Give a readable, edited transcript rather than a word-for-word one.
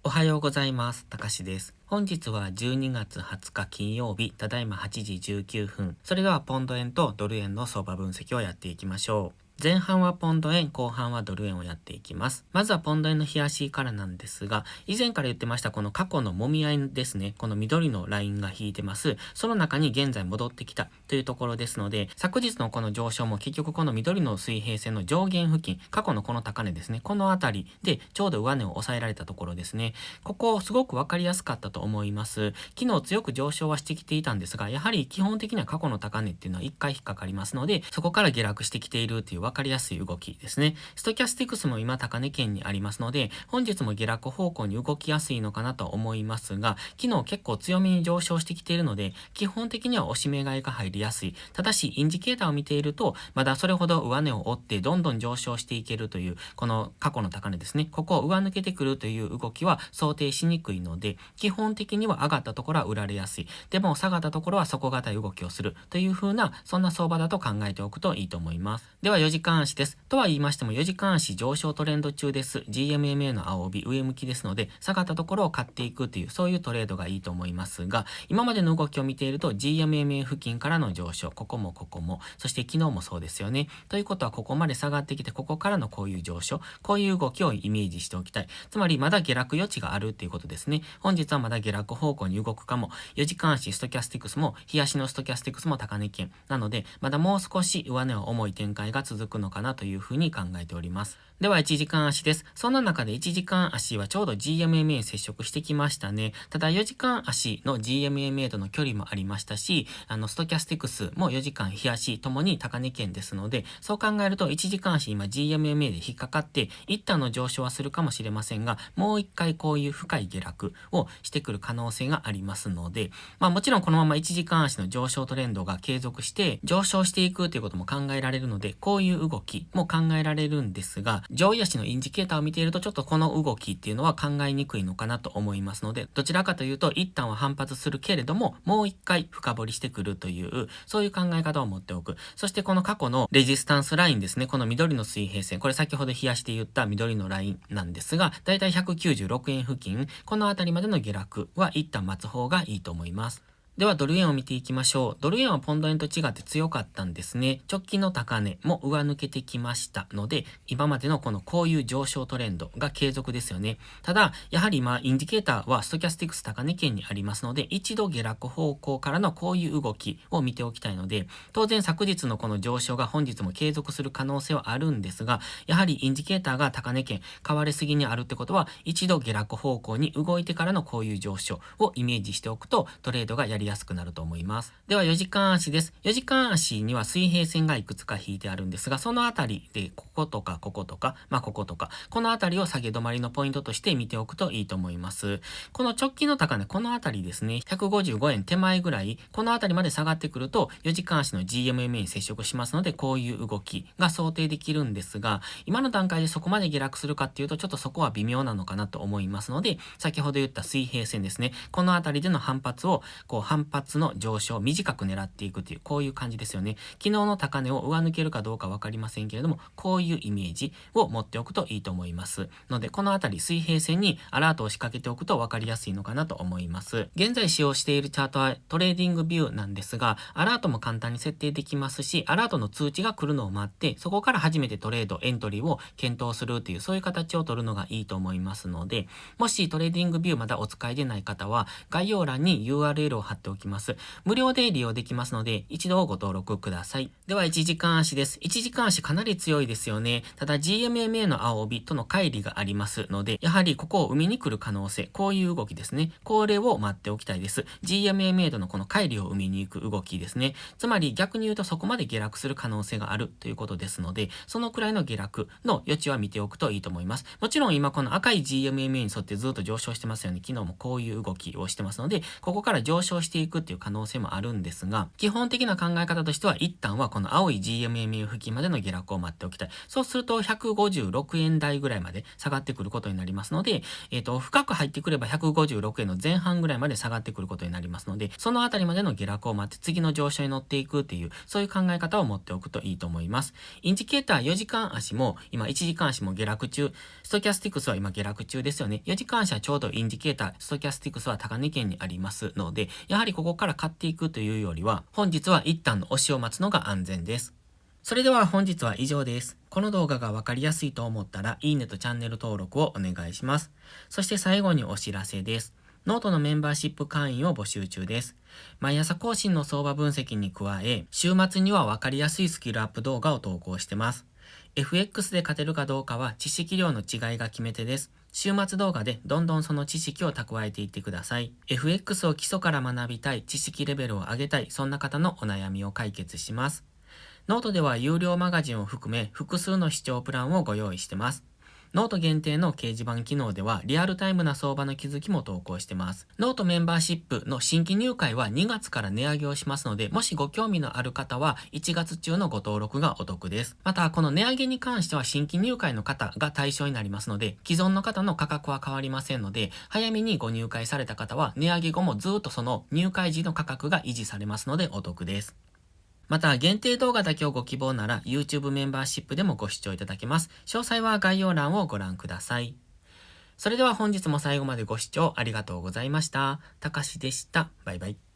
おはようございます。たかしです。本日は12月20日金曜日、ただいま8時19分。それではポンド円とドル円の相場分析をやっていきましょう。前半はポンド円、後半はドル円をやっていきます。まずはポンド円の冷やしからなんですが、以前から言ってましたこの過去の揉み合いですね。この緑のラインが引いてます。その中に現在戻ってきたというところですので、昨日のこの上昇も結局この緑の水平線の上限付近、過去のこの高値ですね。このあたりでちょうど上値を抑えられたところですね。ここすごくわかりやすかったと思います。昨日強く上昇はしてきていたんですが、やはり基本的には過去の高値っていうのは1回引っかかりますので、そこから下落してきているというわかりやすい動きですね。ストキャスティクスも今高値圏にありますので、本日も下落方向に動きやすいのかなと思いますが、昨日結構強めに上昇してきているので、基本的には押し目買いが入りやすい。ただし、インジケーターを見ていると、まだそれほど上値を追ってどんどん上昇していけるという、この過去の高値ですね。ここを上抜けてくるという動きは想定しにくいので、基本的には上がったところは売られやすい。でも下がったところは底堅い動きをするという風な、そんな相場だと考えておくといいと思います。では4時間足です。とは言いましても4時間足上昇トレンド中です。GMMA の青帯上向きですので、下がったところを買っていくという、そういうトレードがいいと思いますが、今までの動きを見ていると GMMA 付近からの上昇、ここもここも、そして昨日もそうですよね。ということはここまで下がってきて、ここからのこういう上昇、こういう動きをイメージしておきたい。つまりまだ下落余地があるっていうことですね。本日はまだ下落方向に動くかも。4時間足ストキャスティクスも、日足のストキャスティクスも高値圏。なので、まだもう少し上値は重い展開が続くのかなというふうに考えております。では1時間足です。そんな中で1時間足はちょうど GMMA に接触してきましたね。ただ4時間足の GMMA との距離もありましたし、ストキャスティクスも4時間日足ともに高値圏ですので、そう考えると1時間足今 GMMA で引っかかって、一旦の上昇はするかもしれませんが、もう一回こういう深い下落をしてくる可能性がありますので、もちろんこのまま1時間足の上昇トレンドが継続して上昇していくということも考えられるので、こういう動きも考えられるんですが、上位足のインジケーターを見ているとちょっとこの動きっていうのは考えにくいのかなと思いますので、どちらかというと一旦は反発するけれども、もう一回深掘りしてくるという、そういう考え方を持っておく。そしてこの過去のレジスタンスラインですね、この緑の水平線、これ先ほど冷やして言った緑のラインなんですが、だいたい196円付近、このあたりまでの下落は一旦待つ方がいいと思います。ではドル円を見ていきましょう。ドル円はポンド円と違って強かったんですね。直近の高値も上抜けてきましたので、今までのこういう上昇トレンドが継続ですよね。ただ、やはりインディケーターはストキャスティクス高値圏にありますので、一度下落方向からのこういう動きを見ておきたいので、当然昨日のこの上昇が本日も継続する可能性はあるんですが、やはりインディケーターが高値圏、買われすぎにあるってことは、一度下落方向に動いてからのこういう上昇をイメージしておくと、トレードがやりやすくなると思います。では4時間足です。4時間足には水平線がいくつか引いてあるんですが、そのあたりでこことかこことか、こことか、このあたりを下げ止まりのポイントとして見ておくといいと思います。この直近の高値、このあたりですね、155円手前ぐらい、このあたりまで下がってくると、4時間足の GMMA に接触しますので、こういう動きが想定できるんですが、今の段階でそこまで下落するかっていうと、ちょっとそこは微妙なのかなと思いますので、先ほど言った水平線ですね、このあたりでの反発を、反発の上昇を短く狙っていくという、こういう感じですよね。昨日の高値を上抜けるかどうかわかりませんけれども、こういうイメージを持っておくといいと思います。ので、このあたり水平線にアラートを仕掛けておくとわかりやすいのかなと思います。現在使用しているチャートはトレーディングビューなんですが、アラートも簡単に設定できますし、アラートの通知が来るのを待って、そこから初めてトレード、エントリーを検討するという、そういう形を取るのがいいと思いますので、もしトレーディングビューまだお使いでない方は、概要欄に URL を貼っておきます。無料で利用できますので、一度ご登録ください。では1時間足です。1時間足かなり強いですよね。ただ GMMA の青帯との乖離がありますので、やはりここを生みに来る可能性、こういう動きですね。これを待っておきたいです。GMMA とのこの乖離を生みに行く動きですね。つまり逆に言うとそこまで下落する可能性があるということですので、そのくらいの下落の余地は見ておくといいと思います。もちろん今この赤い GMMA に沿ってずっと上昇してますよね。昨日もこういう動きをしてますので、ここから上昇してしていくっていう可能性もあるんですが、基本的な考え方としては一旦はこの青い GMMA 付近までの下落を待っておきたい。そうすると156円台ぐらいまで下がってくることになりますので、深く入ってくれば156円の前半ぐらいまで下がってくることになりますので、そのあたりまでの下落を待って次の上昇に乗っていくっていう、そういう考え方を持っておくといいと思います。インジケーター4時間足も今1時間足も下落中、ストキャスティクスは今下落中ですよね。4時間足はちょうどインジケーター、ストキャスティクスは高値圏にありますので、やはりここから買っていくというよりは、本日は一旦の押しを待つのが安全です。それでは本日は以上です。この動画がわかりやすいと思ったら、いいねとチャンネル登録をお願いします。そして最後にお知らせです。ノートのメンバーシップ会員を募集中です。毎朝更新の相場分析に加え、週末にはわかりやすいスキルアップ動画を投稿してます。FX で勝てるかどうかは知識量の違いが決め手です。週末動画でどんどんその知識を蓄えていってください。FX を基礎から学びたい、知識レベルを上げたい、そんな方のお悩みを解決します。ノートでは有料マガジンを含め複数の視聴プランをご用意してます。ノート限定の掲示板機能ではリアルタイムな相場の気づきも投稿してます。ノートメンバーシップの新規入会は2月から値上げをしますので、もしご興味のある方は1月中のご登録がお得です。また、この値上げに関しては新規入会の方が対象になりますので、既存の方の価格は変わりませんので、早めにご入会された方は値上げ後もずっとその入会時の価格が維持されますのでお得です。また、限定動画だけをご希望なら YouTube メンバーシップでもご視聴いただけます。詳細は概要欄をご覧ください。それでは本日も最後までご視聴ありがとうございました。たかしでした。バイバイ。